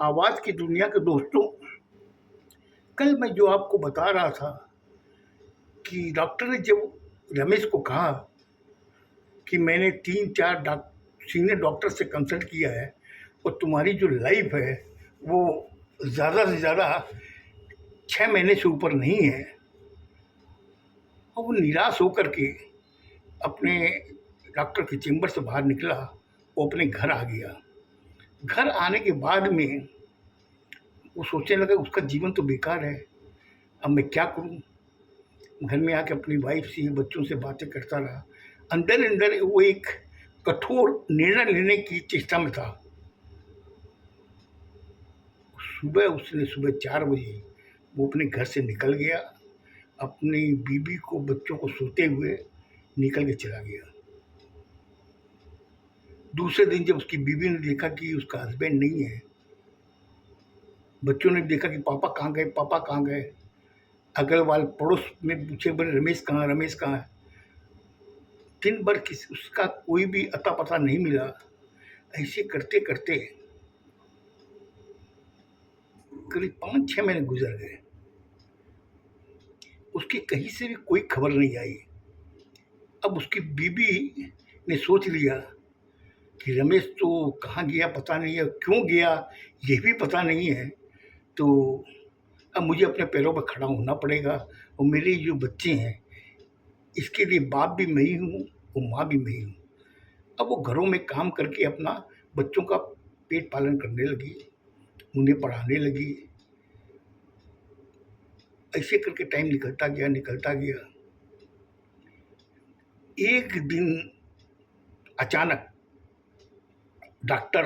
आवाज़ की दुनिया के दोस्तों, कल मैं जो आपको बता रहा था कि डॉक्टर ने जब रमेश को कहा कि मैंने 3-4 सीनियर डॉक्टर से कंसल्ट किया है और तुम्हारी जो लाइफ है वो ज़्यादा से ज़्यादा 6 महीने से ऊपर नहीं है, और वो निराश होकर के अपने डॉक्टर के चेंबर से बाहर निकला, वो अपने घर आ गया। घर आने के बाद में वो सोचने लगा उसका जीवन तो बेकार है, अब मैं क्या करूं। घर में आके अपनी वाइफ से, बच्चों से बातें करता रहा। अंदर अंदर वो एक कठोर निर्णय लेने की चेष्टा में था। उसने सुबह 4 बजे वो अपने घर से निकल गया, अपनी बीवी को, बच्चों को सोते हुए निकल के चला गया। दूसरे दिन जब उसकी बीवी ने देखा कि उसका हस्बैंड नहीं है, बच्चों ने देखा कि पापा कहाँ गए, पापा कहाँ गए, अगल वाल पड़ोस में पूछे, बोले रमेश कहाँ, रमेश कहाँ है। दिन भर उसका कोई भी अता पता नहीं मिला। ऐसे करते करते करीब 5-6 महीने गुजर गए। उसकी कहीं से भी कोई खबर नहीं आई। अब उसकी बीबी ने सोच लिया कि रमेश तो कहाँ गया पता नहीं है, क्यों गया ये भी पता नहीं है, तो अब मुझे अपने पैरों पर खड़ा होना पड़ेगा, और मेरे जो बच्चे हैं इसके लिए बाप भी मैं ही हूँ और माँ भी मैं ही हूँ। अब वो घरों में काम करके अपना बच्चों का पेट पालन करने लगी, उन्हें पढ़ाने लगी। ऐसे करके टाइम निकलता गया। एक दिन अचानक डॉक्टर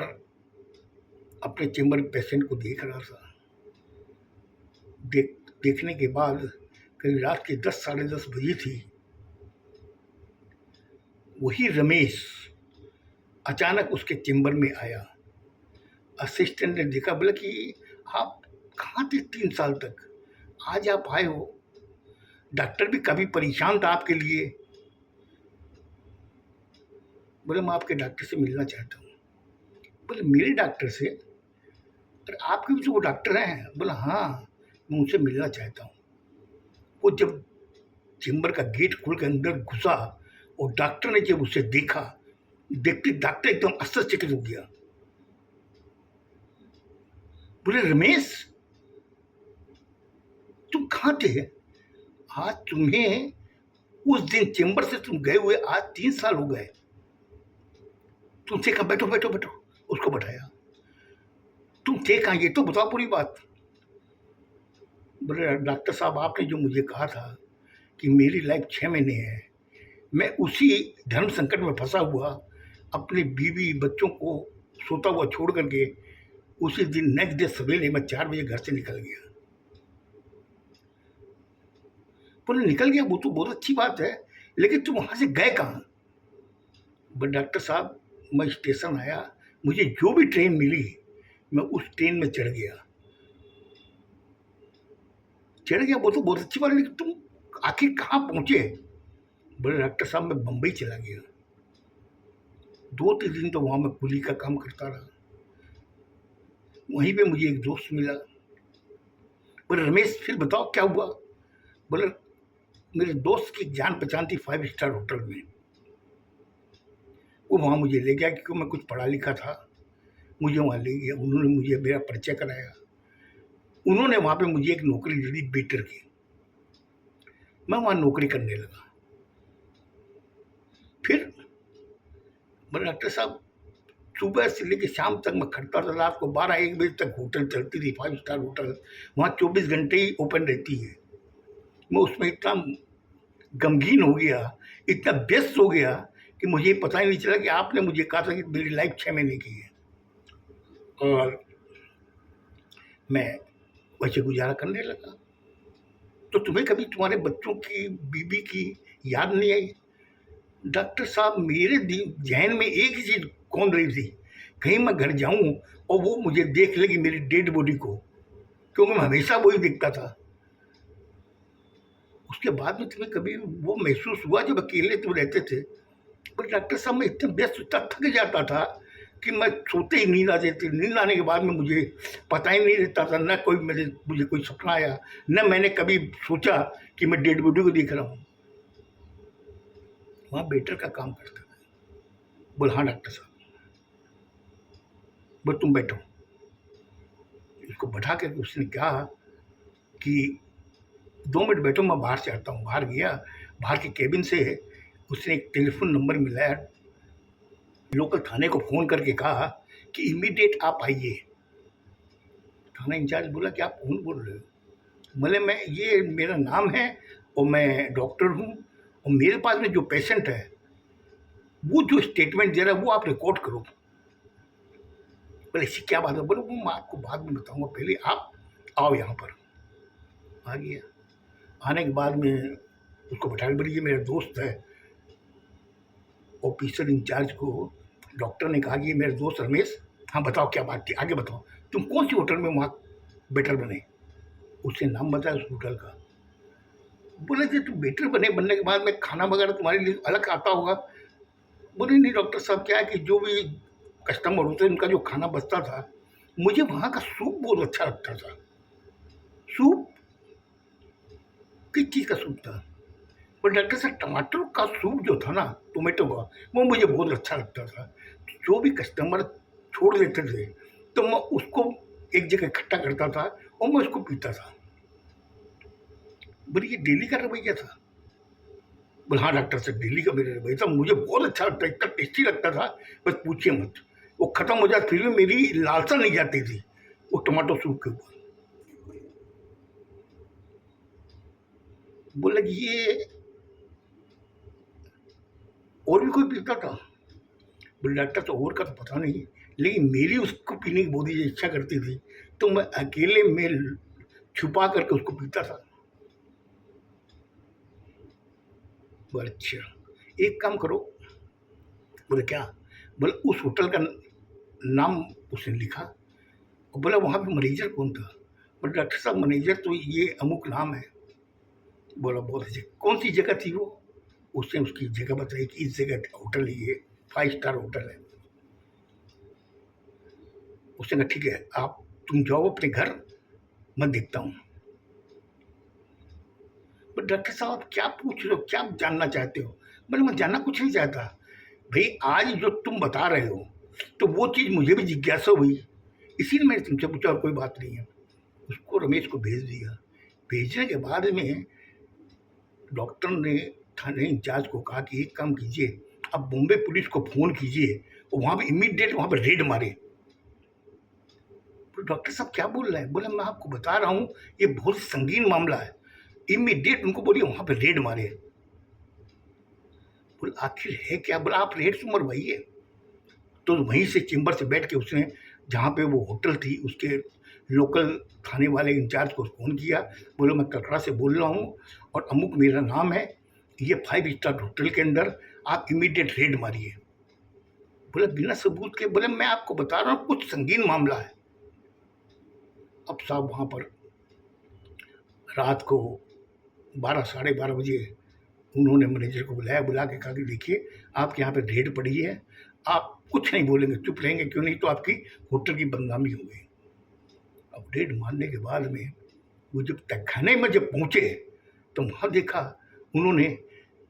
अपने चेंबर में पेशेंट को देख रहा था। देखने के बाद करीब रात के 10 साढ़े 10 बजे थी। वही रमेश अचानक उसके चेंबर में आया। असिस्टेंट ने देखा, बोला कि आप कहाँ थे 3 साल तक, आज आप आए हो। डॉक्टर भी काफ़ी परेशान था आपके लिए। बोले मैं आपके डॉक्टर से मिलना चाहता हूँ। बोले मेरे डॉक्टर से? अरे आपके भी तो वो डॉक्टर हैं। बोला हाँ, मैं उनसे मिलना चाहता हूँ। वो जब चेंबर का गेट खोल के अंदर घुसा और डॉक्टर ने जब उसे देखा, देखते डॉक्टर एकदम आश्चर्यचकित हो गया। बोले रमेश, तुम कहाँ थे? आज तुम्हें, उस दिन चेंबर से तुम गए हुए आज 3 साल हो गए। तुमसे कहा बैठो बैठो बैठो, उसको बैठाया। तुम थे कहाँ, ये तो बताओ पूरी बात। बोले डॉक्टर साहब, आपने जो मुझे कहा था कि मेरी लाइफ 6 महीने है, मैं उसी धर्म संकट में फंसा हुआ अपने बीवी बच्चों को सोता हुआ छोड़ करके उसी दिन नेक्स्ट डे सवेरे मैं 4 बजे घर से निकल गया। बोले निकल गया, वो तो बहुत अच्छी बात है, लेकिन तुम वहाँ से गए कहाँ? बट डॉक्टर साहब, मैं स्टेशन आया, मुझे जो भी ट्रेन मिली मैं उस ट्रेन में चढ़ गया। वो तो बहुत अच्छी बात है, लेकिन तुम आखिर कहाँ पहुँचे? बोले डॉक्टर साहब, मैं बम्बई चला गया। 2-3 दिन तो वहाँ मैं कुली का काम करता रहा। वहीं पे मुझे एक दोस्त मिला। बोले रमेश, फिर बताओ क्या हुआ? बोले मेरे दोस्त की जान पहचान थी 5 स्टार होटल में। वो वहाँ मुझे ले गया क्योंकि मैं कुछ पढ़ा लिखा था। मुझे वहाँ ले गया, उन्होंने मुझे मेरा परिचय कराया। उन्होंने वहाँ पे मुझे एक नौकरी दे दी वेटर की। मैं वहाँ नौकरी करने लगा। फिर बोले डॉक्टर साहब, सुबह से लेकर शाम तक मैं खटता था। रात को 12-1 बजे तक होटल चलती थी, 5 स्टार होटल, वहाँ 24 घंटे ही ओपन रहती है। मैं उसमें इतना गमगीन हो गया, इतना व्यस्त हो गया कि मुझे पता ही नहीं चला कि आपने मुझे कहा था कि मेरी लाइफ 6 महीने की है, और मैं वैसे गुजारा करने लगा। तो तुम्हें कभी तुम्हारे बच्चों की, बीवी की याद नहीं आई? डॉक्टर साहब, मेरे जहन में एक ही चीज़ कौन रही थी, कहीं मैं घर जाऊं और वो मुझे देख लेगी मेरी डेड बॉडी को, क्योंकि मैं हमेशा वही देखता था। उसके बाद में तुम्हें कभी वो महसूस हुआ जब अकेले तुम रहते थे? पर डॉक्टर साहब, मैं इतना व्यस्त, इतना थक जाता था, कि मैं सोते ही नींद आ जाती। नींद आने के बाद में मुझे पता ही नहीं रहता था, न कोई मुझे कोई सपना आया, न मैंने कभी सोचा कि मैं डेड बॉडी को देख रहा हूँ। वहाँ वेटर का काम करता था। बोल हाँ डॉक्टर साहब। बोल तुम बैठो। इसको बैठा के उसने कहा कि 2 मिनट बैठो, मैं बाहर से आता हूँ। बाहर गया, बाहर के केबिन से उसने एक टेलीफोन नंबर मिलाया, लोकल थाने को फ़ोन करके कहा कि इमीडिएट आप आइए। थाना इंचार्ज बोला कि आप कौन बोल रहे हो? बोले मैं, ये मेरा नाम है और मैं डॉक्टर हूँ, और मेरे पास में जो पेशेंट है वो जो स्टेटमेंट दे रहा है वो आप रिकॉर्ड करो। बोले इससे क्या बात है? बोले वो मैं आपको बाद में बताऊंगा, पहले आप आओ यहाँ पर। आ गया। आने के बाद में उसको बैठा के बोली ये मेरा दोस्त है। ऑफिसर इंचार्ज को डॉक्टर ने कहा कि ये मेरा दोस्त रमेश। हाँ बताओ क्या बात थी, आगे बताओ। तुम कौन सी होटल में वहाँ वेटर बने? उसने नाम बताया उस होटल का। बोले थे तुम वेटर बनने के बाद में खाना वगैरह तुम्हारे लिए अलग आता होगा? बोले नहीं डॉक्टर साहब, क्या है कि जो भी कस्टमर होते हैं उनका जो खाना बचता था, मुझे वहाँ का सूप बहुत अच्छा लगता था। सूप? किस चीज़ का सूप था? पर डॉक्टर साहब टमाटर का सूप जो था ना, टोमेटो का, वो मुझे बहुत अच्छा लगता था। जो भी कस्टमर छोड़ देते थे तो मैं उसको एक जगह इकट्ठा करता था और मैं उसको पीता था। बोले ये डेली का रवैया था? बोले हाँ डॉक्टर साहब डेली का मेरा रवैया था, मुझे बहुत अच्छा लगता, इतना टेस्टी लगता था, बस पूछिए मत। वो ख़त्म हो जाता फिर भी मेरी लालसा नहीं जाती थी वो टमाटो सूप के ऊपर। बोले कि ये और भी कोई पीता था? बोले डॉक्टर तो और का तो पता नहीं, लेकिन मेरी उसको पीने की बहुत ही इच्छा करती थी, तो मैं अकेले में छुपा करके उसको पीता था। बोले अच्छा एक काम करो। बोले क्या? बोले उस होटल का नाम उसने लिखा और बोला वहाँ पे मैनेजर कौन था? बोले डॉक्टर साहब मैनेजर तो ये अमुक नाम है। बोला बहुत अच्छे, कौन सी जगह थी वो? उसने उसकी जगह बताई कि इस जगह होटल है, ये 5 स्टार होटल है। उसने कहा ठीक है, आप तुम जाओ अपने घर, मैं देखता हूँ। पर डॉक्टर साहब आप क्या पूछ रहे हो, क्या जानना चाहते हो? बोले मैं जानना कुछ नहीं चाहता भाई, आज जो तुम बता रहे हो तो वो चीज़ मुझे भी जिज्ञासा हुई, इसीलिए मैंने तुमसे पूछा, और कोई बात नहीं है। उसको रमेश को भेज दिया। भेजने के बाद में डॉक्टर ने थाने इंचार्ज को कहा कि एक काम कीजिए, आप बॉम्बे पुलिस को फ़ोन कीजिए और वहाँ पे इमीडिएट वहाँ पे रेड मारे। तो डॉक्टर साहब क्या बोल रहे हैं? बोले मैं आपको बता रहा हूँ ये बहुत संगीन मामला है, इमीडिएट उनको बोलिए वहाँ पे रेड मारे। बोले आखिर है क्या? बोला आप रेड से मरवाइए। तो वहीं से चेंबर से बैठ के उसने जहाँ पे वो होटल थी उसके लोकल थाने वाले इंचार्ज को फ़ोन किया। बोले मैं कटरा से बोल रहा हूँ और अमुक मेरा नाम है, ये 5 स्टार होटल के अंदर आप इमीडिएट रेड मारिए। बोले बिना सबूत के? बोले मैं आपको बता रहा हूँ कुछ संगीन मामला है। अब साहब वहाँ पर रात को 12 साढ़े 12 बजे उन्होंने मैनेजर को बुला के कहा कि देखिए आपके यहाँ पे रेड पड़ी है, आप कुछ नहीं बोलेंगे, चुप रहेंगे, क्यों नहीं तो आपकी होटल की बदनामी होगी। अब रेड मारने के बाद में वो जब तहखाने में जब पहुँचे तो वहाँ देखा उन्होंने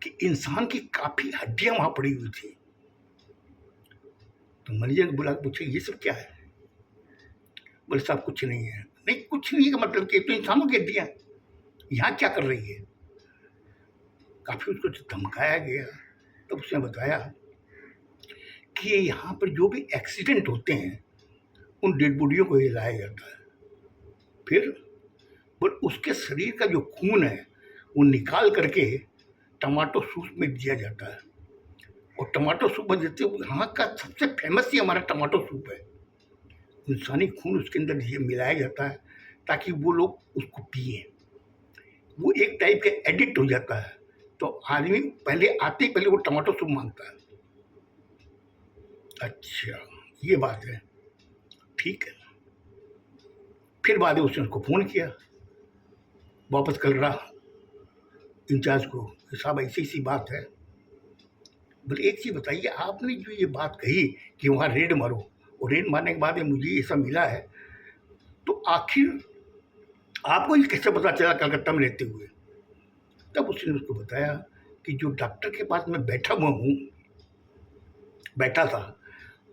कि इंसान की काफ़ी हड्डियाँ वहाँ पड़ी हुई थी। तो मैनेजर को बुला के पूछे ये सब क्या है? बोले साहब कुछ नहीं है। नहीं कुछ नहीं का मतलब कि तो इंसानों की हड्डियाँ यहाँ क्या कर रही है? काफ़ी उसको धमकाया गया। तब उसने बताया कि यहाँ पर जो भी एक्सीडेंट होते हैं उन डेड बॉडियों को ये लाया जाता है, फिर पर उसके शरीर का जो खून है वो निकाल करके टमाटो सूप में दिया जाता है, और टमाटो सूप में देते यहाँ का सबसे फेमस ही हमारा टमाटो सूप है। इंसानी खून उसके अंदर ये मिलाया जाता है ताकि वो लोग उसको पिए। वो एक टाइप का एडिक्ट हो जाता है, तो आदमी पहले आते ही पहले वो टमाटो सूप मांगता है। अच्छा ये बात है, ठीक है। फिर बाद में उसने उसको फ़ोन किया वापस कल रहा इंचार्ज को कि साहब ऐसी बात है, बोले एक चीज़ बताइए, आपने जो ये बात कही कि वहाँ रेड मारो, और रेड मारने के बाद में मुझे ये सब मिला है, तो आखिर आपको ये कैसे पता चला कलकत्ता में रहते हुए? तब उसने उसको बताया कि जो डॉक्टर के पास मैं बैठा था,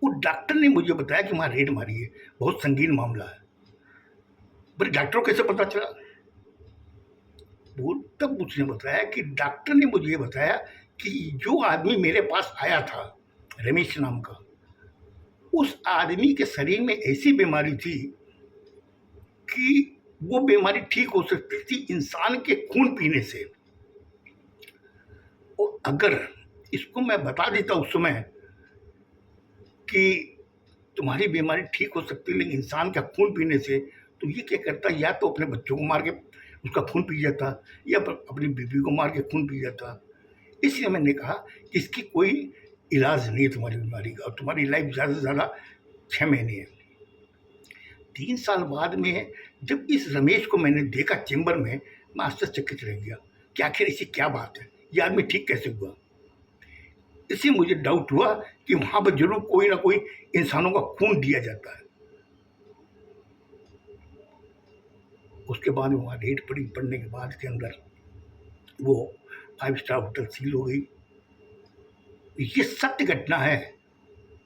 वो डॉक्टर ने मुझे बताया कि वहाँ रेड मारी है, बहुत संगीन मामला है। बोले डॉक्टर को कैसे पता चला? वो तब उसने बताया कि डॉक्टर ने मुझे ये बताया कि जो आदमी मेरे पास आया था, रमेश नाम का, उस आदमी के शरीर में ऐसी बीमारी थी कि वो बीमारी ठीक हो सकती थी इंसान के खून पीने से। और अगर इसको मैं बता देता उस समय कि तुम्हारी बीमारी ठीक हो सकती है लेकिन इंसान का खून पीने से, तो ये क्या करता, या तो अपने बच्चों को मार के उसका खून पी जाता, या अपनी बीवी को मार के खून पी जाता। इसलिए मैंने कहा कि इसकी कोई इलाज नहीं है तुम्हारी बीमारी का, और तुम्हारी लाइफ ज़्यादा से ज़्यादा 6 महीने है। 3 साल बाद में जब इस रमेश को मैंने देखा चेंबर में, मैं आश्चर्यचकित रह गया कि आखिर ऐसी क्या बात है, ये आदमी ठीक कैसे हुआ। इससे मुझे डाउट हुआ कि वहाँ पर जरूर कोई ना कोई इंसानों का खून दिया जाता है। उसके बाद वहाँ रेड पड़ने के बाद के अंदर वो 5 स्टार होटल सील हो गई। ये सत्य घटना है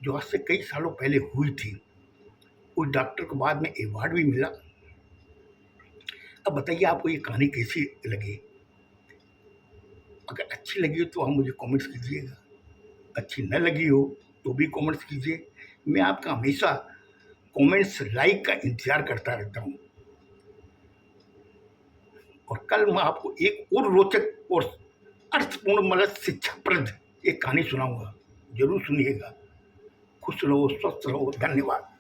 जो आज से कई सालों पहले हुई थी। उस डॉक्टर को बाद में अवार्ड भी मिला। अब बताइए आपको ये कहानी कैसी लगी? अगर अच्छी लगी हो तो आप मुझे कमेंट्स कीजिएगा, अच्छी न लगी हो तो भी कमेंट्स कीजिए। मैं आपका हमेशा कमेंट्स लाइक का इंतज़ार करता रहता हूँ। और कल मैं आपको एक और रोचक और अर्थपूर्ण मतलब शिक्षाप्रद एक कहानी सुनाऊंगा, जरूर सुनिएगा। खुश रहो, स्वस्थ रहो, धन्यवाद।